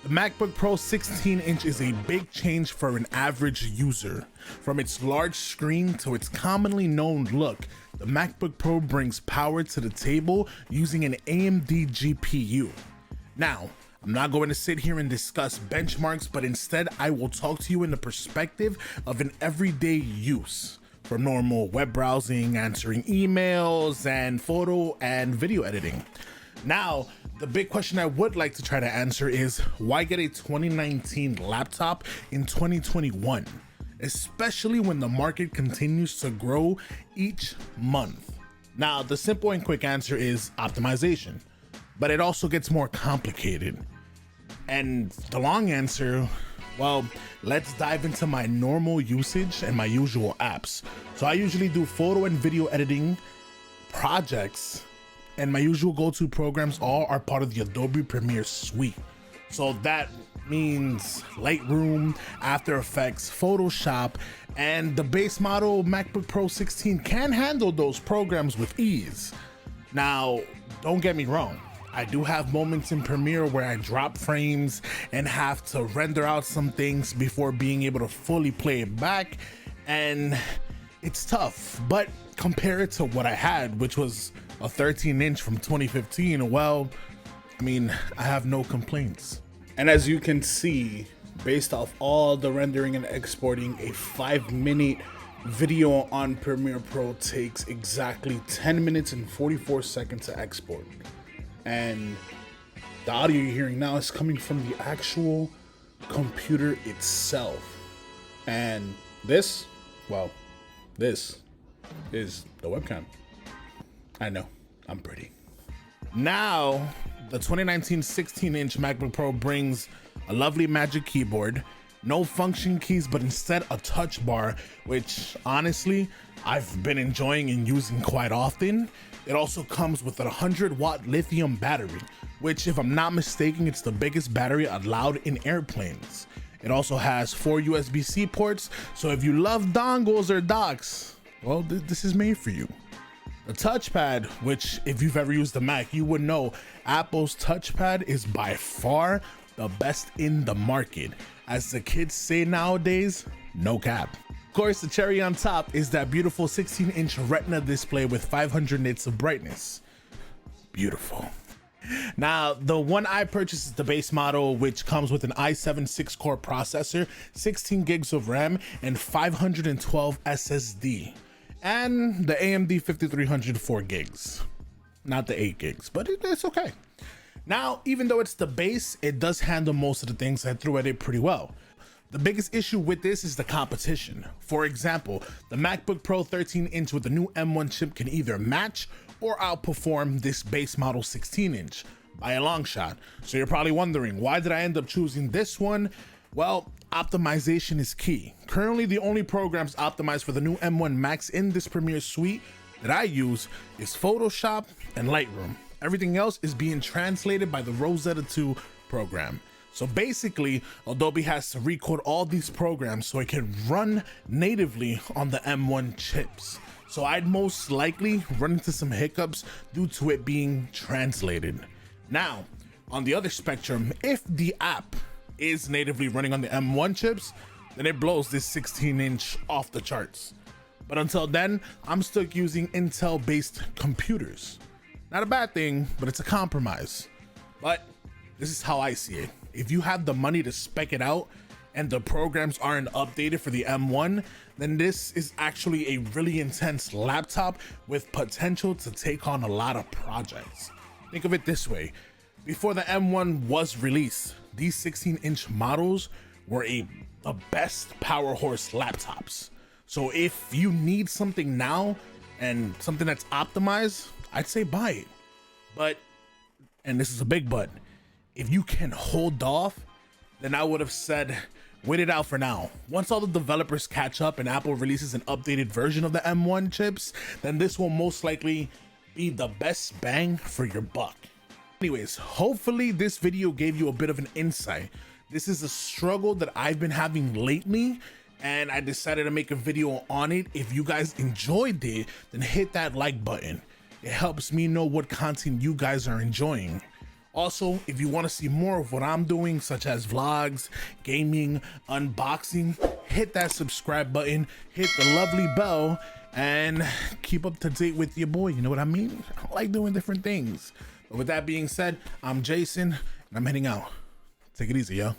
The MacBook Pro 16-inch is a big change for an average user. From its large screen to its commonly known look, the MacBook Pro brings power to the table using an AMD GPU. Now, I'm not going to sit here and discuss benchmarks, but instead I will talk to you in the perspective of an everyday use. From normal web browsing, answering emails, and photo and video editing. Now, the big question I would like to try to answer is, why get a 2019 laptop in 2021? Especially when the market continues to grow each month. Now, the simple and quick answer is optimization, but it also gets more complicated. And the long answer, well, let's dive into my normal usage and my usual apps. So I usually do photo and video editing, projects, and my usual go-to programs all are part of the Adobe Premiere suite. So that means Lightroom, After Effects, Photoshop, and the base model MacBook Pro 16 can handle those programs with ease. Now, don't get me wrong. I do have moments in Premiere where I drop frames and have to render out some things before being able to fully play it back, and it's tough, but compare it to what I had, which was a 13-inch from 2015, well, I mean, I have no complaints. And as you can see, based off all the rendering and exporting, a 5-minute video on Premiere Pro takes exactly 10 minutes and 44 seconds to export. And the audio you're hearing now is coming from the actual computer itself. And this, well, this is the webcam. I know, I'm pretty. Now, the 2019 16-inch MacBook Pro brings a lovely Magic Keyboard, no function keys, but instead a touch bar, which honestly, I've been enjoying and using quite often. It also comes with a 100-watt lithium battery, which, if I'm not mistaken, it's the biggest battery allowed in airplanes. It also has 4 USB-C ports, so if you love dongles or docks, well, this is made for you. The touchpad, which if you've ever used a Mac, you would know Apple's touchpad is by far the best in the market. As the kids say nowadays, no cap. Of course, the cherry on top is that beautiful 16-inch Retina display with 500 nits of brightness. Beautiful. Now, the one I purchased is the base model, which comes with an i7 6-core processor, 16 gigs of RAM, and 512 SSD. And the AMD 5300 4 gigs. Not the 8 gigs, but it's okay. Now, even though it's the base, it does handle most of the things I threw at it pretty well. The biggest issue with this is the competition. For example, the MacBook Pro 13-inch with the new M1 chip can either match or outperform this base model 16-inch by a long shot. So you're probably wondering, why did I end up choosing this one? Well, optimization is key. Currently, the only programs optimized for the new M1 Max in this Premiere suite that I use is Photoshop and Lightroom. Everything else is being translated by the Rosetta 2 program. So basically, Adobe has to recode all these programs so it can run natively on the M1 chips. So I'd most likely run into some hiccups due to it being translated. Now, on the other spectrum, if the app is natively running on the M1 chips, then it blows this 16-inch off the charts. But until then, I'm stuck using Intel-based computers. Not a bad thing, but it's a compromise. But this is how I see it. If you have the money to spec it out and the programs aren't updated for the M1, then this is actually a really intense laptop with potential to take on a lot of projects. Think of it this way. Before the M1 was released, these 16-inch models were the best power horse laptops. So if you need something now and something that's optimized, I'd say buy it. But, and this is a big but, if you can hold off, then I would have said, wait it out for now. Once all the developers catch up and Apple releases an updated version of the M1 chips, then this will most likely be the best bang for your buck. Anyways, hopefully this video gave you a bit of an insight. This is a struggle that I've been having lately, and I decided to make a video on it. If you guys enjoyed it, then hit that like button. It helps me know what content you guys are enjoying. Also, if you want to see more of what I'm doing, such as vlogs, gaming, unboxing, hit that subscribe button, hit the lovely bell, and keep up to date with your boy. You know what I mean? I like doing different things. But with that being said, I'm Jason, and I'm heading out. Take it easy, yo.